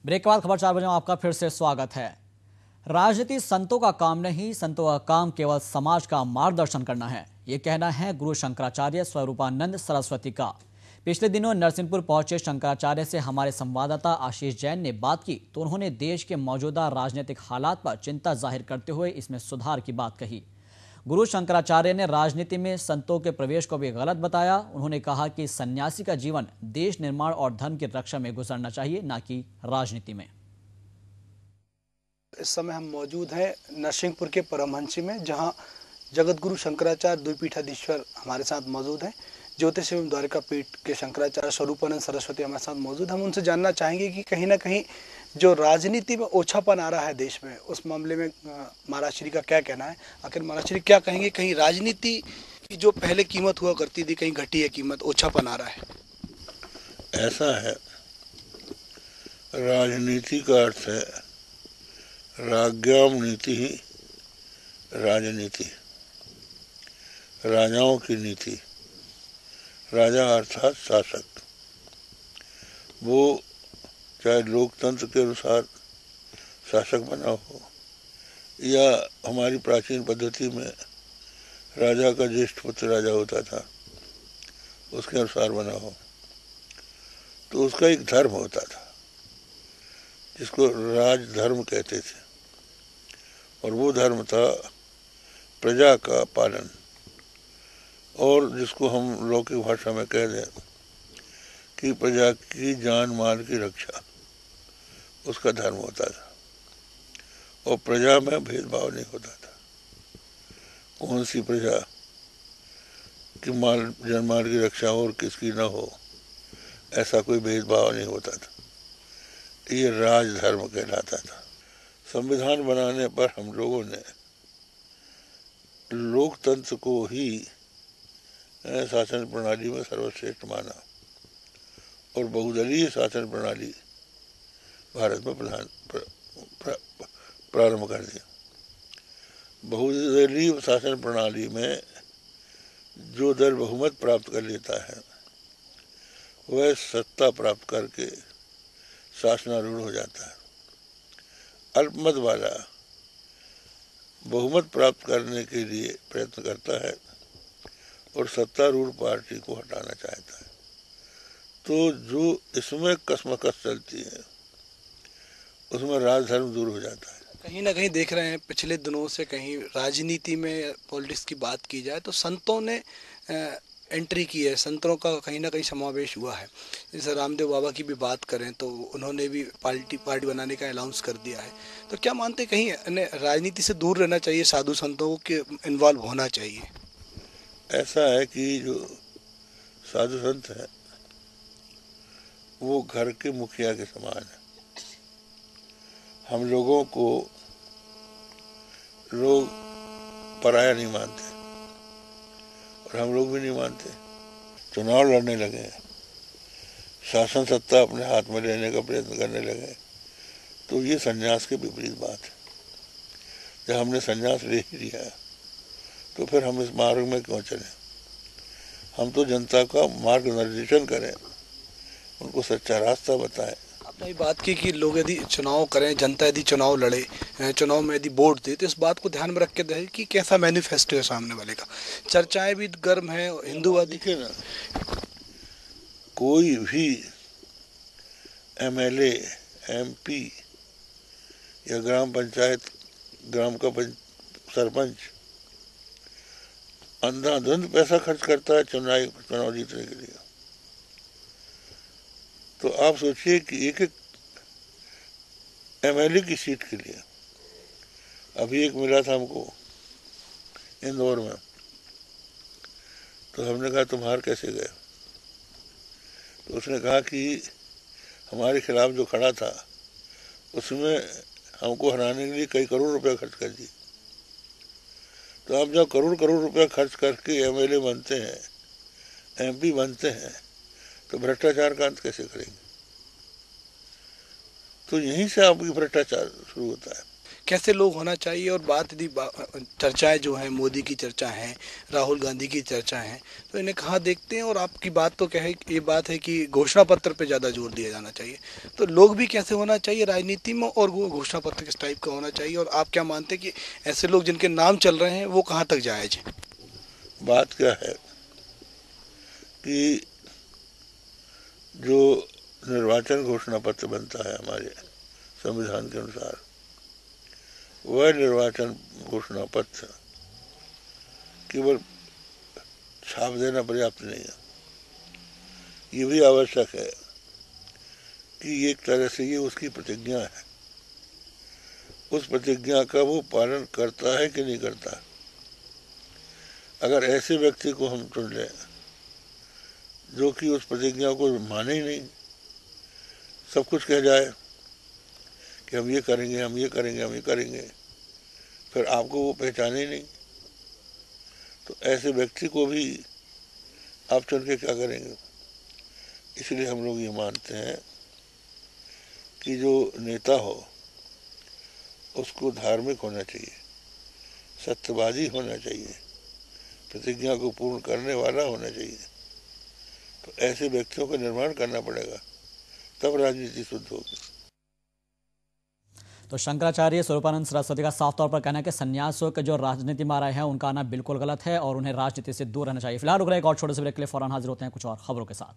Break के बाद खबर 4 बजे में आपका फिर से स्वागत है। राजनीति संतों का काम नहीं, संतों का काम केवल समाज का मार्गदर्शन करना है, ये कहना है गुरु शंकराचार्य स्वरूपानंद सरस्वती का। पिछले दिनों नरसिंहपुर पहुंचे शंकराचार्य से हमारे संवाददाता आशीष जैन ने बात की तो उन्होंने देश के मौजूदा राजनीतिक हालात पर चिंता जाहिर करते हुए इसमें सुधार की बात कही। गुरु शंकराचार्य ने राजनीति में संतों के प्रवेश को भी गलत बताया। उन्होंने कहा कि सन्यासी का जीवन देश निर्माण और धर्म की रक्षा में गुजरना चाहिए, न कि राजनीति में। इस समय हम मौजूद हैं नरसिंहपुर के परमहंसी में, जहां जगत गुरु शंकराचार्य द्विपीठाधीश्वर हमारे साथ मौजूद हैं। ज्योतिष एवं द्वारिका पीठ के शंकराचार्य स्वरूपानंद सरस्वती हमारे साथ मौजूद। हम उनसे जानना चाहेंगे कि कहीं ना कहीं जो राजनीति में ओछापन आ रहा है देश में, उस मामले में महाराज श्री का क्या कहना है। आखिर महाराज श्री क्या कहेंगे, कहीं राजनीति की जो पहले कीमत हुआ करती थी कहीं घटी है कीमत, ओछापन आ रहा है? ऐसा है, राजनीति का अर्थ है राज्ञाम नीति ही राजनीति, राजाओं की नीति। राजा अर्थात शासक, वो चाहे लोकतंत्र के अनुसार शासक बना हो या हमारी प्राचीन पद्धति में राजा का ज्येष्ठ पुत्र राजा होता था उसके अनुसार बना हो, तो उसका एक धर्म होता था जिसको राजधर्म कहते थे, और वो धर्म था प्रजा का पालन, और जिसको हम लौकिक भाषा में कह दें कि प्रजा की जान माल की रक्षा, उसका धर्म होता था। और प्रजा में भेदभाव नहीं होता था, कौन सी प्रजा की जान माल की रक्षा और किसकी न हो, ऐसा कोई भेदभाव नहीं होता था। ये राजधर्म कहलाता था। संविधान बनाने पर हम लोगों ने लोकतंत्र को ही शासन प्रणाली में सर्वश्रेष्ठ माना और बहुदलीय शासन प्रणाली भारत में प्रारंभ कर दिया। बहुदलीय शासन प्रणाली में जो दल बहुमत प्राप्त कर लेता है वह सत्ता प्राप्त करके शासनारूढ़ हो जाता है। अल्पमत वाला बहुमत प्राप्त करने के लिए प्रयत्न करता है और सत्तारूढ़ पार्टी को हटाना चाहता है। तो जो इसमें कसमकस चलती है उसमें राजधर्म दूर हो जाता है। कहीं ना कहीं देख रहे हैं पिछले दिनों से, कहीं राजनीति में पॉलिटिक्स की बात की जाए तो संतों ने एंट्री की है, संतों का कहीं ना कहीं समावेश हुआ है। जैसे रामदेव बाबा की भी बात करें तो उन्होंने भी पार्टी बनाने का अनाउंस कर दिया है। तो क्या मानते कहीं राजनीति से दूर रहना चाहिए, साधु संतों के इन्वॉल्व होना चाहिए? ऐसा है कि जो साधु संत है वो घर के मुखिया के समान है। हम लोगों को लोग पराया नहीं मानते और हम लोग भी नहीं मानते। चुनाव लड़ने लगे, शासन सत्ता अपने हाथ में लेने का प्रयत्न करने लगे, तो ये संन्यास के विपरीत बात है। जब हमने संन्यास ले ही लिया तो फिर हम इस मार्ग में क्यों चलें? हम तो जनता का मार्गदर्शन करें, उनको सच्चा रास्ता बताएं। आपने बात की कि लोग यदि चुनाव करें, जनता यदि चुनाव लड़े, चुनाव में यदि वोट दे, तो इस बात को ध्यान में रख के दे कि कैसा मैनिफेस्टो है सामने वाले का। चर्चाएं भी गर्म है हिंदूवादी के ना। कोई भी एमएलए, एमपी या ग्राम पंचायत, ग्राम का सरपंच अंधाधुंध पैसा खर्च करता है चुनाव जीतने के लिए। तो आप सोचिए कि एक एक एमएलए की सीट के लिए, अभी एक मिला था हमको इंदौर में, तो हमने कहा तुम्हारे कैसे गए? तो उसने कहा कि हमारे खिलाफ जो खड़ा था उसमें हमको हराने के लिए कई करोड़ रुपया खर्च कर दिए। तो आप जब करोड़ करोड़ रुपया खर्च करके एमएलए बनते हैं, एमपी बनते हैं, तो भ्रष्टाचार का अंत कैसे करेंगे? तो यहीं से आपकी भ्रष्टाचार शुरू होता है। कैसे लोग होना चाहिए। और बात यदि चर्चाएं जो हैं, मोदी की चर्चा है, राहुल गांधी की चर्चा है, तो इन्हें कहाँ देखते हैं। और आपकी बात तो क्या है, ये बात है कि घोषणा पत्र पे ज़्यादा जोर दिया जाना चाहिए। तो लोग भी कैसे होना चाहिए राजनीति में, और वो घोषणा पत्र किस टाइप का होना चाहिए। और आप क्या मानते हैं कि ऐसे लोग जिनके नाम चल रहे हैं वो कहाँ तक जायज़ है? बात क्या है कि जो निर्वाचन घोषणा पत्र बनता है हमारे संविधान के अनुसार, वह निर्वाचन घोषणा पत्र केवल छाप देना पर्याप्त नहीं है। ये भी आवश्यक है कि एक तरह से ये उसकी प्रतिज्ञा है, उस प्रतिज्ञा का वो पालन करता है कि नहीं करता। अगर ऐसे व्यक्ति को हम चुन लें जो कि उस प्रतिज्ञा को माने ही नहीं, सब कुछ कह जाए कि हम ये करेंगे, हम ये करेंगे, हम ये करेंगे, फिर आपको वो पहचाने ही नहीं, तो ऐसे व्यक्ति को भी आप चुन के क्या करेंगे। इसलिए हम लोग ये मानते हैं कि जो नेता हो उसको धार्मिक होना चाहिए, सत्यवादी होना चाहिए, प्रतिज्ञा को पूर्ण करने वाला होना चाहिए। तो ऐसे व्यक्तियों का निर्माण करना पड़ेगा, तब राजनीति शुद्ध होगी। तो शंकराचार्य स्वरूपानंद सरस्वती का साफ तौर पर कहना है कि सन्यासियों के जो राजनीति में आ रहे हैं उनका आना बिल्कुल गलत है और उन्हें राजनीति से दूर रहना चाहिए। फिलहाल रुक रहे एक और छोटे से ब्रेक के लिए, फौरन हाजिर होते हैं कुछ और खबरों के साथ।